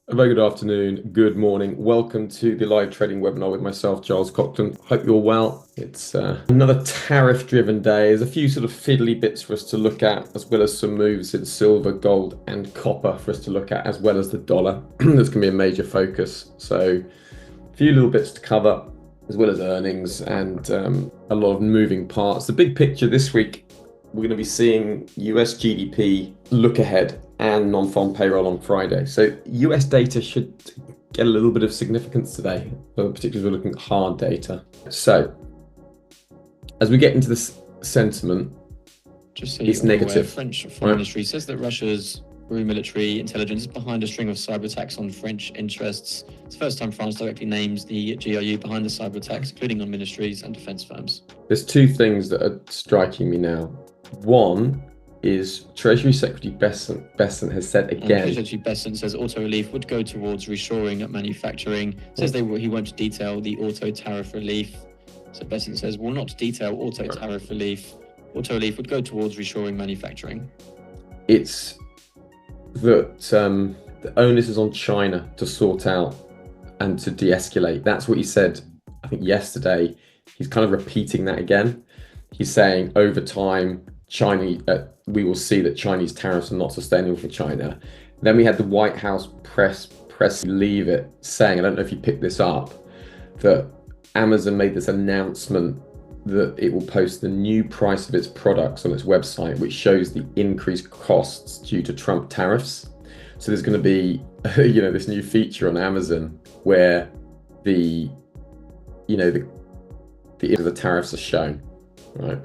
A very good afternoon, good morning. Welcome to the live trading webinar with myself, Giles Cockton. Hope you're well. It's another tariff-driven day. There's a few sort of fiddly bits for us to look at, as well as some moves in silver, gold, and copper for us to look at, as well as the dollar. That's going to be a major focus. So a few little bits to cover, as well as earnings and a lot of moving parts. The big picture this week, we're going to be seeing US GDP look ahead and non-farm payroll on Friday. So US data should get a little bit of significance today, particularly as we're looking at hard data. So as we get into this sentiment, just so it's negative. French Foreign Ministry says that Russia's military intelligence is behind a string of cyber attacks on French interests. It's the first time France directly names the GRU behind the cyber attacks, including on ministries and defence firms. There's two things that are striking me now. One is Treasury Secretary Besant has said again. Treasury Secretary Besant says auto relief would go towards reshoring at manufacturing. Says he won't detail the auto tariff relief. So Besant says will not detail auto tariff relief. Auto relief would go towards reshoring manufacturing. It's that the onus is on China to sort out and to de-escalate. That's what he said, I think, yesterday. He's kind of repeating that again. He's saying over time, we will see that Chinese tariffs are not sustainable for China. Then we had the White House press leave it saying, I don't know if you picked this up, that Amazon made this announcement that it will post the new price of its products on its website, which shows the increased costs due to Trump tariffs. So there's going to be, this new feature on Amazon where the tariffs are shown, right?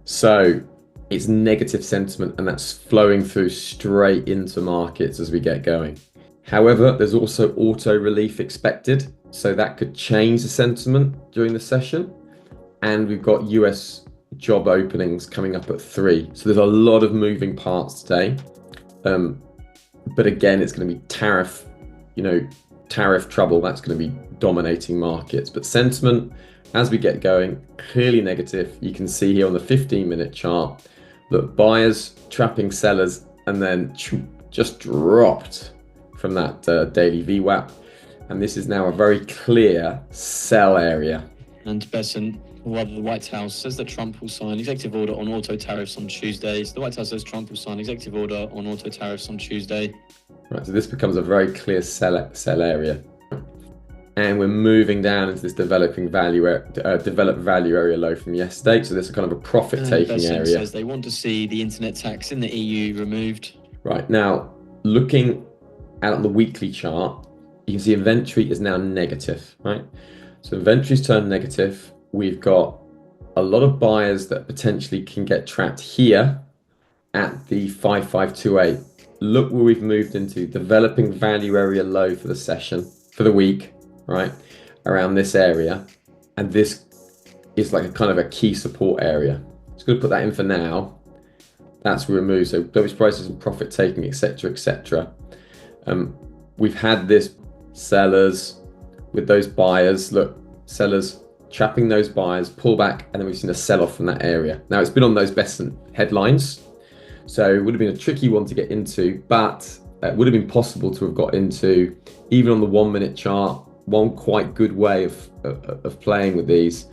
So it's negative sentiment, and that's flowing through straight into markets as we get going. However, there's also auto relief expected, so that could change the sentiment during the session. And we've got US job openings coming up at 3. So there's a lot of moving parts today. But again, it's going to be tariff trouble. That's going to be dominating markets. But sentiment, as we get going, clearly negative. You can see here on the 15-minute chart that buyers trapping sellers and then just dropped from that daily VWAP. And this is now a very clear sell area. And Besant, the White House says that Trump will sign executive order on auto tariffs on Tuesday. So the White House says Trump will sign executive order on auto tariffs on Tuesday. Right, so this becomes a very clear sell area. And we're moving down into this developed value area low from yesterday. So this is kind of a profit-taking area. Says they want to see the internet tax in the EU removed. Right, now looking at the weekly chart, you can see inventory is now negative, right? So inventory's turned negative. We've got a lot of buyers that potentially can get trapped here at the 5528. Look where we've moved into, developing value area low for the session, for the week, right? Around this area. And this is like a kind of a key support area. Just going to put that in for now. That's removed. So those prices and profit taking, etc., etc. We've had this sellers with those buyers. Look, sellers trapping those buyers, pull back, and then we've seen a sell-off from that area. Now, it's been on those best headlines, so it would have been a tricky one to get into, but it would have been possible to have got into, even on the 1-minute chart. One quite good way of playing with these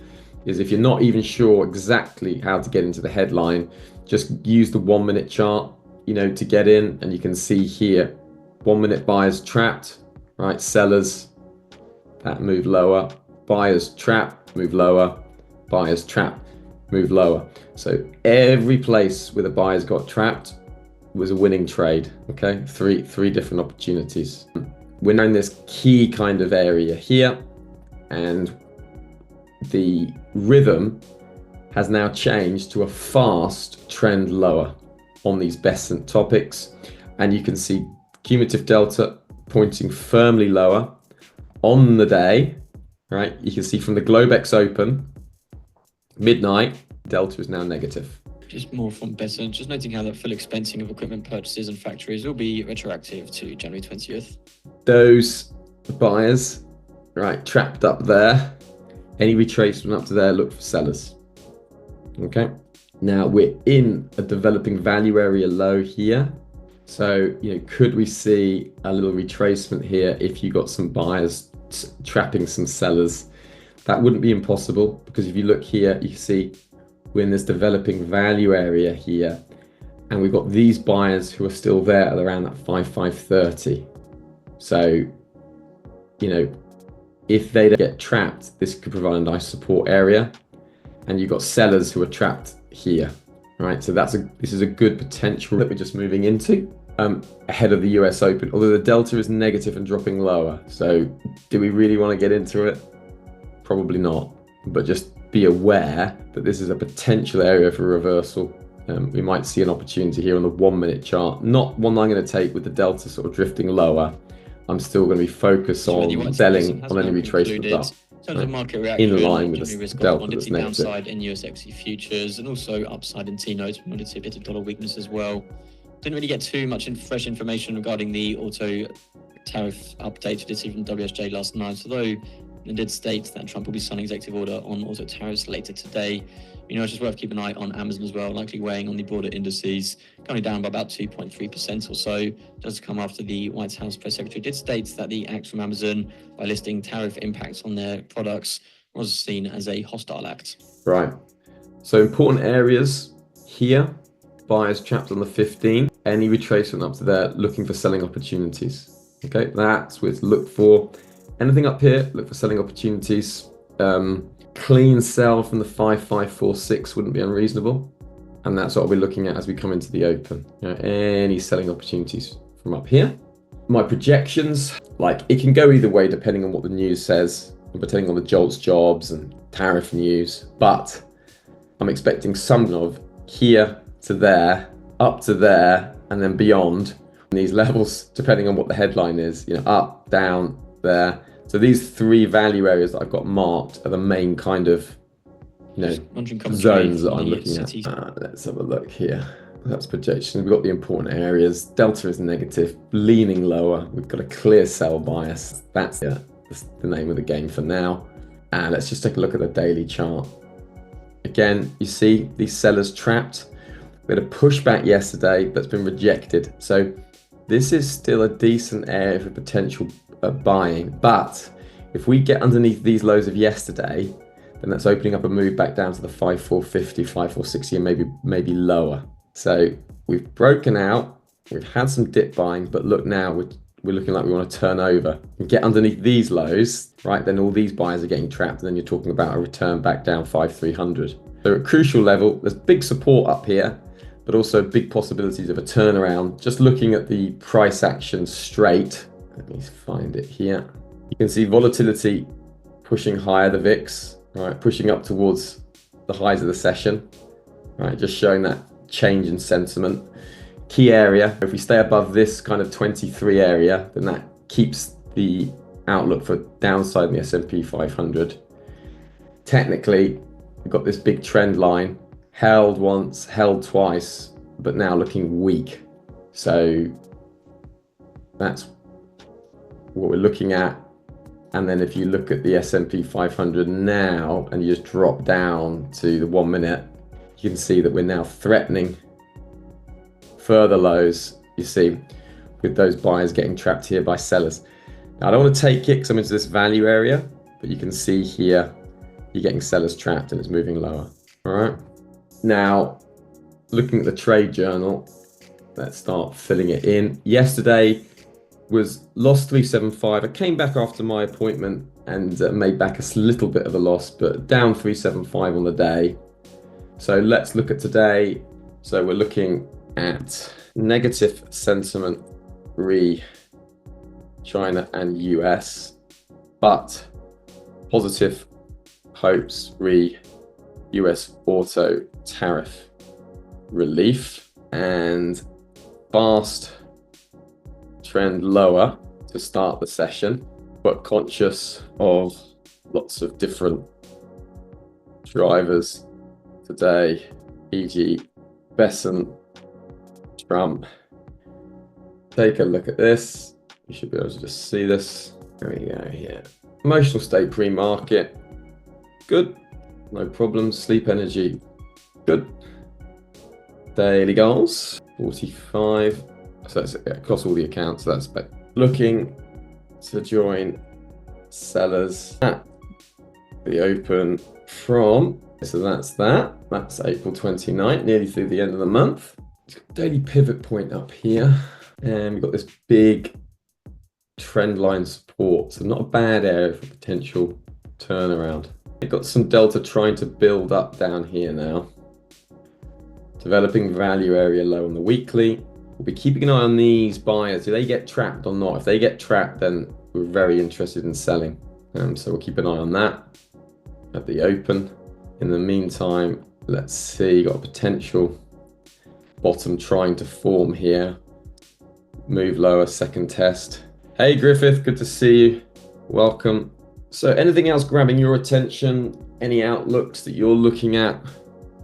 is if you're not even sure exactly how to get into the headline, just use the 1-minute chart, to get in, and you can see here, 1-minute buyers trapped, right? Sellers, that move lower. Buyers trap, move lower. Buyers trap, move lower. So every place where the buyers got trapped was a winning trade. Okay, three different opportunities. We're now in this key kind of area here, and the rhythm has now changed to a fast trend lower on these Besant topics, and you can see cumulative delta pointing firmly lower on the day. Right, you can see from the Globex open, midnight, delta is now negative. Just more from Besant, just noting how that full expensing of equipment purchases and factories will be retroactive to January 20th. Those buyers, right, trapped up there, any retracement up to there, look for sellers. Okay, now we're in a developing value area low here. So, could we see a little retracement here if you got some buyers trapping some sellers? That wouldn't be impossible, because if you look here, you see we're in this developing value area here, and we've got these buyers who are still there at around that 5,530. So, if they don't get trapped, this could provide a nice support area, and you've got sellers who are trapped here, right? So this is a good potential that we're just moving into ahead of the US Open, although the delta is negative and dropping lower. So do we really want to get into it? Probably not, but just be aware that this is a potential area for reversal. We might see an opportunity here on the 1 minute chart, not one I'm going to take with the delta sort of drifting lower. I'm still going to be focused on selling on any retracement up. In terms of market reaction, in line with the risk delta quantity that's downside in US equity futures, and also upside in T-notes. We wanted to see a bit of dollar weakness as well. Didn't really get too much fresh information regarding the auto tariff update we did see from WSJ last night, although it did state that Trump will be signing executive order on auto tariffs later today. It's just worth keeping an eye on Amazon as well, likely weighing on the broader indices, currently down by about 2.3% or so. Does come after the White House press secretary did state that the act from Amazon by listing tariff impacts on their products was seen as a hostile act. Right. So important areas here. Buyers trapped on the 15. Any retracement up to there, looking for selling opportunities. Okay, that's what to look for. Anything up here, look for selling opportunities. Clean sell from the 5546 wouldn't be unreasonable, and that's what we're looking at as we come into the open. Any selling opportunities from up here. My projections, it can go either way depending on what the news says, and depending on the JOLTS jobs and tariff news, but I'm expecting some of here to there, up to there, and then beyond these levels, depending on what the headline is, up, down, there. So these three value areas that I've got marked are the main kind of, zones that I'm looking at. Let's have a look here. That's projections. We've got the important areas. Delta is negative, leaning lower. We've got a clear sell bias. That's the name of the game for now. And let's just take a look at the daily chart. Again, you see these sellers trapped. We had a pushback yesterday that's been rejected. So this is still a decent area for potential buying, but if we get underneath these lows of yesterday, then that's opening up a move back down to the 5450, 5460, and maybe lower. So we've broken out, we've had some dip buying, but look now, we're looking like we want to turn over and get underneath these lows, right? Then all these buyers are getting trapped, and then you're talking about a return back down 5300. So at crucial level, there's big support up here, but also big possibilities of a turnaround. Just looking at the price action straight, let me find it here. You can see volatility pushing higher, the VIX, right, pushing up towards the highs of the session, right, just showing that change in sentiment. Key area, if we stay above this kind of 23 area, then that keeps the outlook for downside in the S&P 500. Technically, we've got this big trend line, held once, held twice, but now looking weak. So that's what we're looking at. And then if you look at the S&P 500 now and you just drop down to the 1 minute, you can see that we're now threatening further lows, you see, with those buyers getting trapped here by sellers. Now I don't want to take it because I'm into this value area, but you can see here you're getting sellers trapped and it's moving lower. All right, now looking at the trade journal, let's start filling it in. Yesterday was lost 375. I came back after my appointment and made back a little bit of a loss, but down 375 on the day. So let's look at today. So we're looking at negative sentiment re China and US, but positive hopes re US auto tariff relief, and fast trend lower to start the session, but conscious of lots of different drivers today, e.g. Besant, Trump. Take a look at this. You should be able to just see this. There we go here. Emotional state pre-market. Good. No problems. Sleep energy. Good. Daily goals. 45. So that's across all the accounts. That's looking to join sellers at the open from, so that's April 29th, nearly through the end of the month. Daily pivot point up here, and we've got this big trend line support, so not a bad area for potential turnaround. We've got some delta trying to build up down here now, developing value area low on the weekly. We'll be keeping an eye on these buyers. Do they get trapped or not? If they get trapped, then we're very interested in selling. So we'll keep an eye on that at the open. In the meantime, let's see, got a potential bottom trying to form here. Move lower, second test. Hey Griffith, good to see you. Welcome. So anything else grabbing your attention? Any outlooks that you're looking at?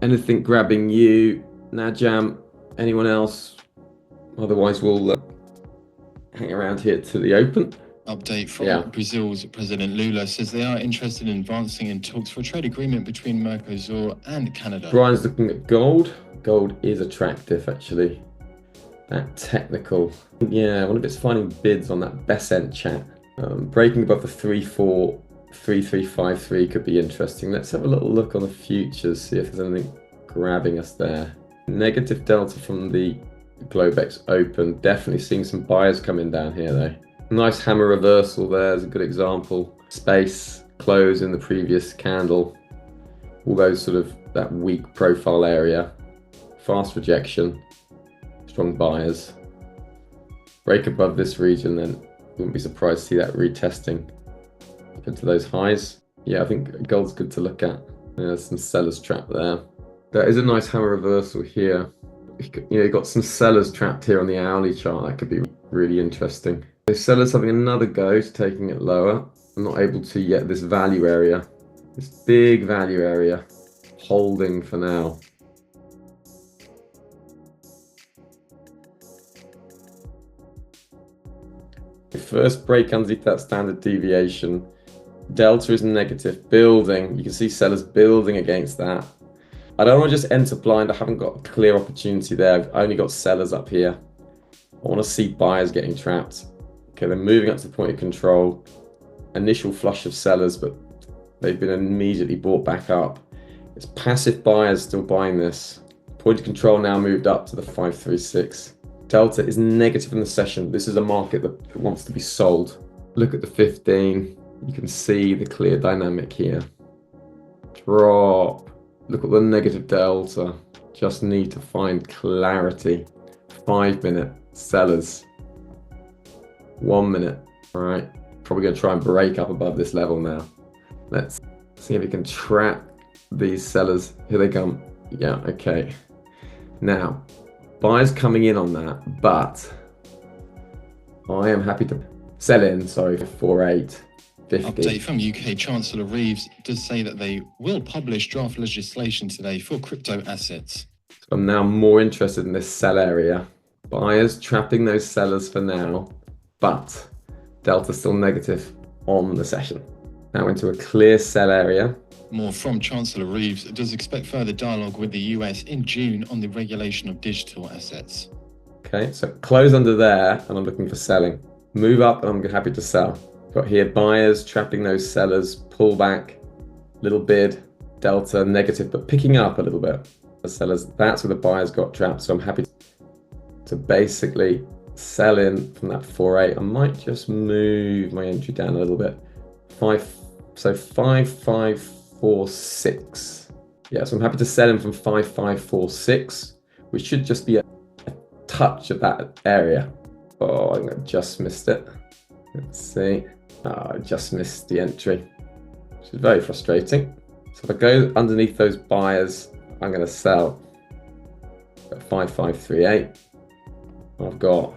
Anything grabbing you? Najam, anyone else? Otherwise, we'll hang around here to the open. Update from Brazil's President Lula says they are interested in advancing in talks for a trade agreement between Mercosur and Canada. Brian's looking at gold. Gold is attractive, actually. That technical. Yeah, I wonder if it's finding bids on that Besant chat. Breaking above the 3353 could be interesting. Let's have a little look on the futures, see if there's anything grabbing us there. Negative delta from the Globex open. Definitely seeing some buyers coming down here though. Nice hammer reversal there is a good example. Space, close in the previous candle. All those sort of that weak profile area. Fast rejection. Strong buyers. Break above this region, then wouldn't be surprised to see that retesting up into those highs. Yeah, I think gold's good to look at. There's some sellers trapped there. There is a nice hammer reversal here. You've got some sellers trapped here on the hourly chart. That could be really interesting. The sellers having another go to taking it lower. I'm not able to yet this value area. This big value area. Holding for now. First break underneath that standard deviation. Delta is negative, building. You can see sellers building against that. I don't want to just enter blind. I haven't got a clear opportunity there. I've only got sellers up here. I want to see buyers getting trapped. Okay, they're moving up to the point of control. Initial flush of sellers, but they've been immediately bought back up. It's passive buyers still buying this. Point of control now moved up to the 536. Delta is negative in the session. This is a market that wants to be sold. Look at the 15. You can see the clear dynamic here. Drop. Look at the negative delta. Just need to find clarity. 5 minute sellers. 1 minute. All right. Probably going to try and break up above this level now. Let's see if we can trap these sellers. Here they come. Yeah, okay. Now, buyers coming in on that, but I am happy to sell in, sorry, for 48.50. Update from UK Chancellor Reeves does say that they will publish draft legislation today for crypto assets. So I'm now more interested in this sell area. Buyers trapping those sellers for now, but delta still negative on the session. Now into a clear sell area. More from Chancellor Reeves does expect further dialogue with the US in June on the regulation of digital assets. Okay, so close under there, and I'm looking for selling. Move up, and I'm happy to sell. Got here buyers trapping those sellers, pull back, little bid, delta negative, but picking up a little bit. The sellers, that's where the buyers got trapped. So I'm happy to basically sell in from that 4.8. I might just move my entry down a little bit. 5.546. Yeah, so I'm happy to sell in from 5.546, which should just be a touch of that area. Oh, I think I just missed it. Let's see. Oh, I just missed the entry, which is very frustrating. So if I go underneath those buyers, I'm going to sell at 5.538. I've got a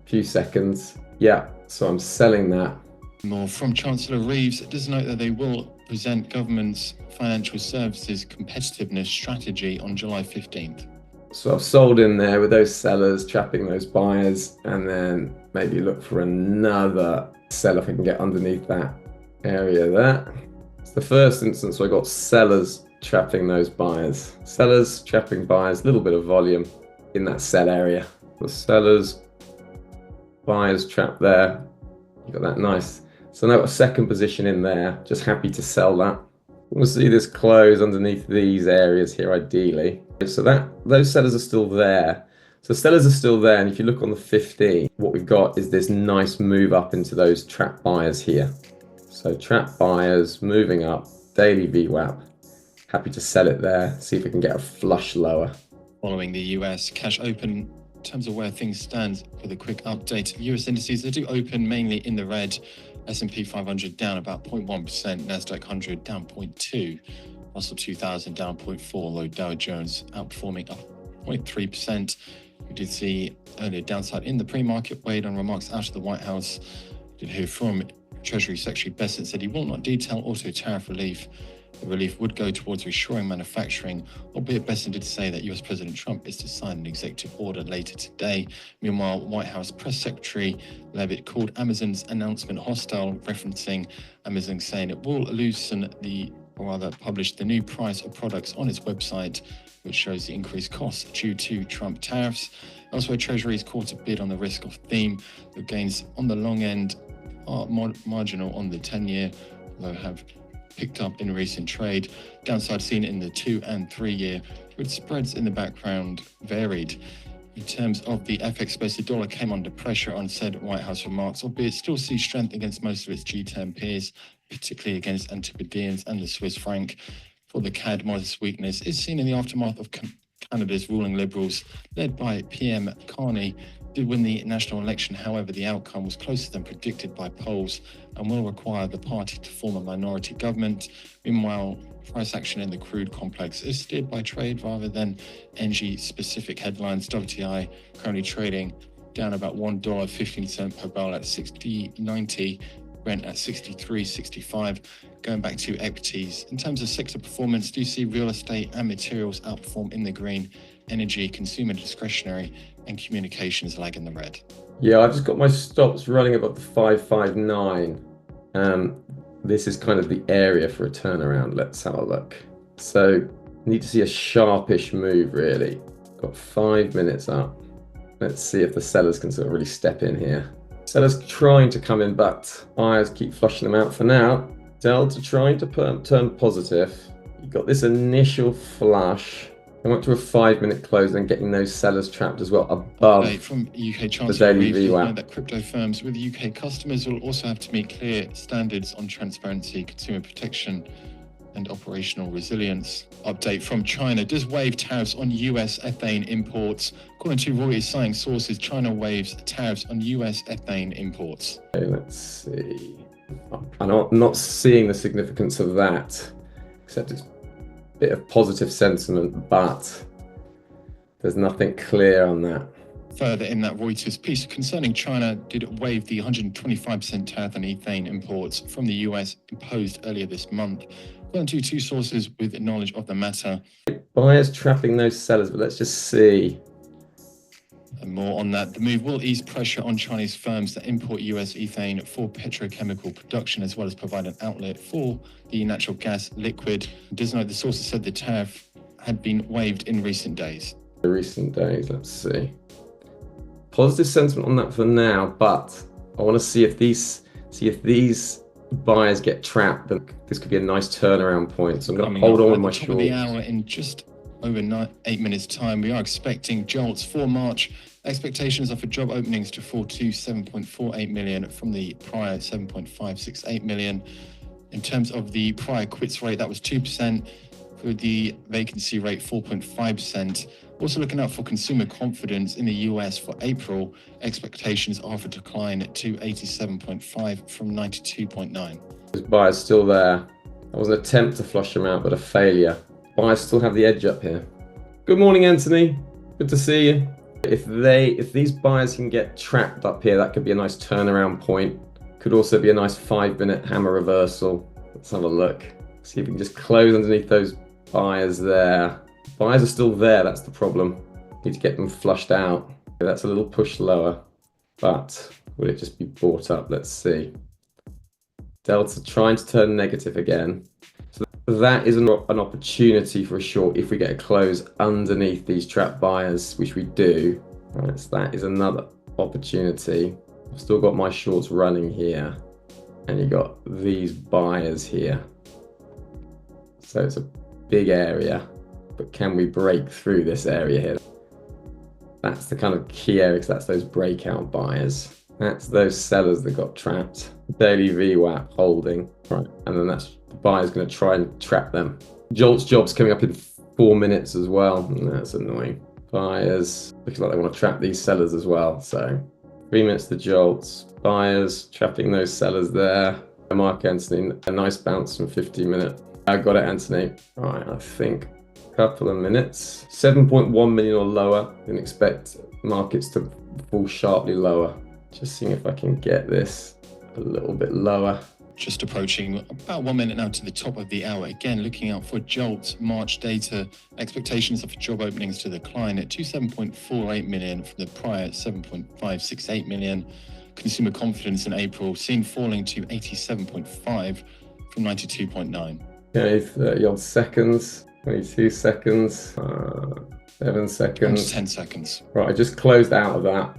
few seconds. Yeah, so I'm selling that. More from Chancellor Reeves does note that they will present government's financial services competitiveness strategy on July 15th. So I've sold in there with those sellers, trapping those buyers, and then maybe look for another sell if I can get underneath that area there. It's the first instance where I got sellers trapping those buyers. Sellers trapping buyers, a little bit of volume in that sell area. The sellers, buyers trap there. You got that nice. So now a second position in there. Just happy to sell that. We'll see this close underneath these areas here, ideally. So those sellers are still there. So sellers are still there, and if you look on the 15, what we've got is this nice move up into those trap buyers here. So trap buyers moving up, daily VWAP. Happy to sell it there, see if we can get a flush lower. Following the US cash open, in terms of where things stand, with a quick update, US indices, they do open mainly in the red. S&P 500 down about 0.1%, Nasdaq 100 down 0.2%, Russell 2000 down 0.4%, although Dow Jones outperforming up 0.3%. We did see earlier downside in the pre-market weighed on remarks out of the White House. We did hear from Treasury Secretary Bessent said he will not detail auto tariff relief. The relief would go towards reshoring manufacturing, albeit Bessent did say that US President Trump is to sign an executive order later today. Meanwhile, White House Press Secretary Leavitt called Amazon's announcement hostile, referencing Amazon saying it will publish the new price of products on its website, which shows the increased costs due to Trump tariffs. Elsewhere, Treasury's caught a bid on the risk of theme. The gains on the long end are marginal on the 10-year, although have picked up in recent trade. Downside seen in the 2 and 3 year, with spreads in the background varied. In terms of the FX space, the dollar came under pressure on said White House remarks, albeit still sees strength against most of its G10 peers, particularly against Antipodeans and the Swiss franc. For the CAD, modest weakness is seen in the aftermath of Canada's ruling Liberals, led by PM Carney, did win the national election. However, the outcome was closer than predicted by polls and will require the party to form a minority government. Meanwhile, price action in the crude complex is steered by trade rather than NG-specific headlines. WTI currently trading down about $1.15 per barrel at 60.90, Brent at 63.65. Going back to equities, in terms of sector performance, do you see real estate and materials outperform in the green, energy, consumer discretionary, and communications lag in the red? Yeah, I've just got my stops running above the 559. This is kind of the area for a turnaround. Let's have a look. So need to see a sharpish move, really. Got 5 minutes up. Let's see if the sellers can sort of really step in here. Sellers trying to come in, but buyers keep flushing them out for now. Delta trying to turn positive. You've got this initial flush. I went to a 5-minute close and getting those sellers trapped as well above from UK the daily VWAP. That crypto firms with UK customers will also have to meet clear standards on transparency, consumer protection, and operational resilience. Update from China. Does waive tariffs on US ethane imports? According to Reuters citing sources, China waives tariffs on US ethane imports. Okay, let's see. I'm not seeing the significance of that, except it's a bit of positive sentiment, but there's nothing clear on that. Further in that Reuters piece concerning China did waive the 125% tariff on ethane imports from the US imposed earlier this month. According to two sources with knowledge of the matter. Buyers trapping those sellers, but let's just see. And more on that. The move will ease pressure on Chinese firms that import US ethane for petrochemical production, as well as provide an outlet for the natural gas liquid. It does note the sources said the tariff had been waived in recent days. Let's see. Positive sentiment on that for now, but I want to see if these buyers get trapped, then this could be a nice turnaround point. So I'm going to hold on with my shorts. Top of the hour in just over 8 minutes time, we are expecting JOLTS for March. Expectations are for job openings to fall to 7.48 million from the prior 7.568 million. In terms of the prior quits rate, that was 2%. For the vacancy rate, 4.5%. Also looking out for consumer confidence in the US for April. Expectations are for decline to 87.5 from 92.9. Those buyers still there. That was an attempt to flush them out, but a failure. Buyers still have the edge up here. Good morning, Anthony. Good to see you. If these buyers can get trapped up here, that could be a nice turnaround point. Could also be a nice 5-minute hammer reversal. Let's have a look. See if we can just close underneath those buyers there. Buyers are still there, that's the problem. Need to get them flushed out. Okay, that's a little push lower, but will it just be bought up? Let's see. Delta trying to turn negative again. So that is an opportunity for a short if we get a close underneath these trap buyers, which we do. Right, so that is another opportunity. I've still got my shorts running here, and you got these buyers here. So it's a big area, but can we break through this area here? That's the kind of key area, because that's those breakout buyers. That's those sellers that got trapped. Daily VWAP holding, right? And then that's the buyer's going to try and trap them. JOLTS jobs coming up in 4 minutes as well. That's annoying. Buyers, looks like they want to trap these sellers as well. So 3 minutes to JOLTS. Buyers trapping those sellers there. Mark Anthony, a nice bounce from 15-minute. I got it, Anthony. All right, I think a couple of minutes. 7.1 million or lower. Didn't expect markets to fall sharply lower. Just seeing if I can get this a little bit lower. Just approaching about 1 minute now to the top of the hour. Again, looking out for JOLTS March data. Expectations of job openings to decline at 27.48 million from the prior 7.568 million. Consumer confidence in April seen falling to 87.5 from 92.9. Okay, 30 odd seconds, 22 seconds, 7 seconds. 10 seconds. Right, I just closed out of that.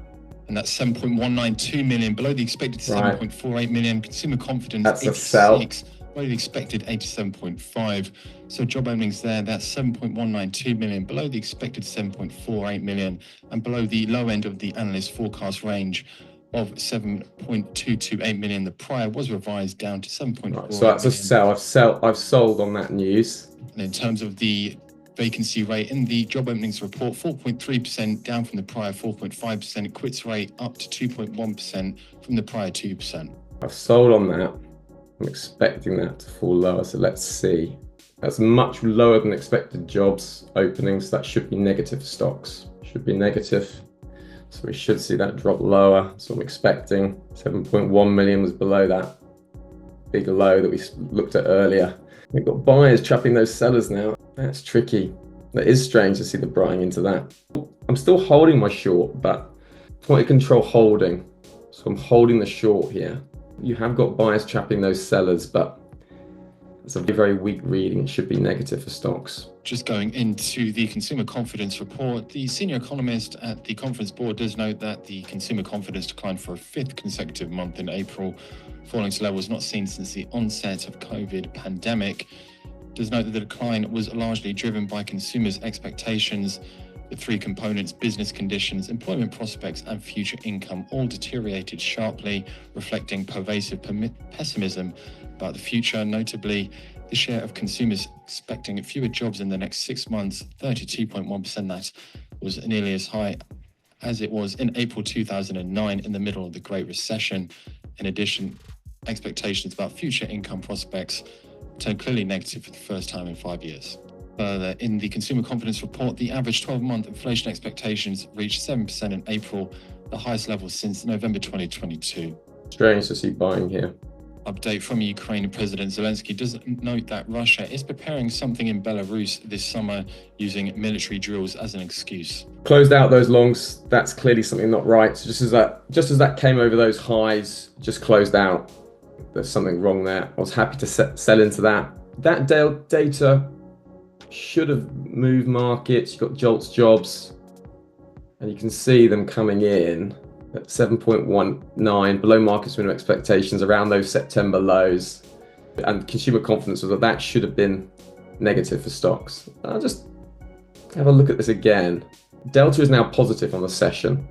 And that's 7.192 million, below the expected 7.48 million. Consumer confidence, that's 86, a sell. Below the expected 87.5. So job openings there, that's 7.192 million, below the expected 7.48 million, and below the low end of the analyst forecast range of 7.228 million. The prior was revised down to 7.4. Right, so that's a sell. I've sold on that news. And in terms of the vacancy rate in the job openings report, 4.3% down from the prior 4.5%. Quits rate up to 2.1% from the prior 2%. I've sold on that. I'm expecting that to fall lower, so let's see. That's much lower than expected jobs openings. That should be negative for stocks. Should be negative. So we should see that drop lower. So I'm expecting 7.1 million was below that big low that we looked at earlier. We've got buyers trapping those sellers now. That's tricky. That is strange to see the buying into that. I'm still holding my short, but point of control holding. So I'm holding the short here. You have got buyers trapping those sellers, but it's a very weak reading. It should be negative for stocks. Just going into the consumer confidence report, the senior economist at the conference board does note that the consumer confidence declined for a 5th consecutive month in April, falling to levels not seen since the onset of COVID pandemic. Does note that the decline was largely driven by consumers' expectations. The 3 components, business conditions, employment prospects, and future income, all deteriorated sharply, reflecting pervasive pessimism about the future. Notably, the share of consumers expecting fewer jobs in the next 6 months, 32.1%, that was nearly as high as it was in April 2009 in the middle of the Great Recession. In addition, expectations about future income prospects turned clearly negative for the first time in 5 years. Further, in the consumer confidence report, the average 12-month inflation expectations reached 7% in April, the highest level since November 2022. Strange to see buying here. Update from Ukraine. President Zelensky does note that Russia is preparing something in Belarus this summer using military drills as an excuse. Closed out those longs. That's clearly something not right. So just as that came over those highs, just closed out. There's something wrong there. I was happy to sell into that. That data should have moved markets. You've got JOLTS jobs, and you can see them coming in at 7.19, below market's minimum expectations, around those September lows. And consumer confidence was that should have been negative for stocks. I'll just have a look at this again. Delta is now positive on the session.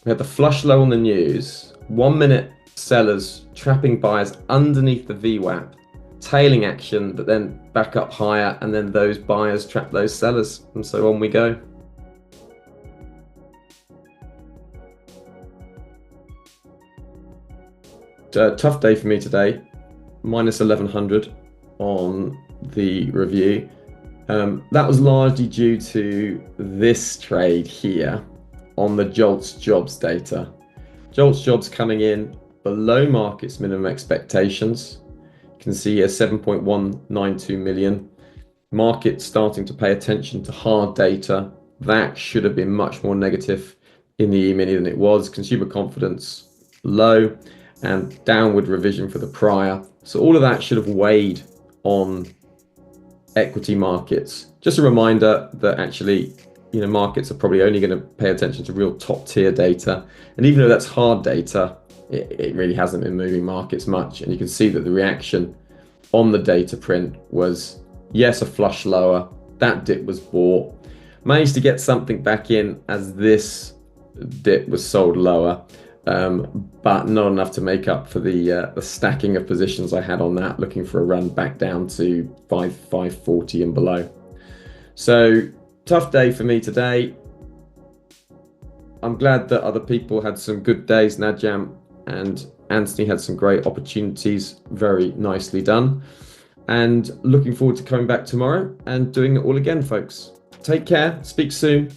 We had the flush low on the news. 1 minute sellers trapping buyers underneath the VWAP, tailing action, but then back up higher, and then those buyers trap those sellers, and so on we go. Tough day for me today, minus 1100 on the review. That was largely due to this trade here on the JOLTS jobs data. JOLTS jobs coming in below market's minimum expectations. You can see here 7.192 million. Market starting to pay attention to hard data. That should have been much more negative in the E-mini than it was. Consumer confidence low, and downward revision for the prior. So all of that should have weighed on equity markets. Just a reminder that actually markets are probably only going to pay attention to real top tier data. And even though that's hard data, it really hasn't been moving markets much. And you can see that the reaction on the data print was, yes, a flush lower. That dip was bought. Managed to get something back in as this dip was sold lower, but not enough to make up for the stacking of positions I had on that, looking for a run back down to 540 and below. So tough day for me today. I'm glad that other people had some good days. Najam and Anthony had some great opportunities. Very nicely done. And looking forward to coming back tomorrow and doing it all again, folks. Take care. Speak soon.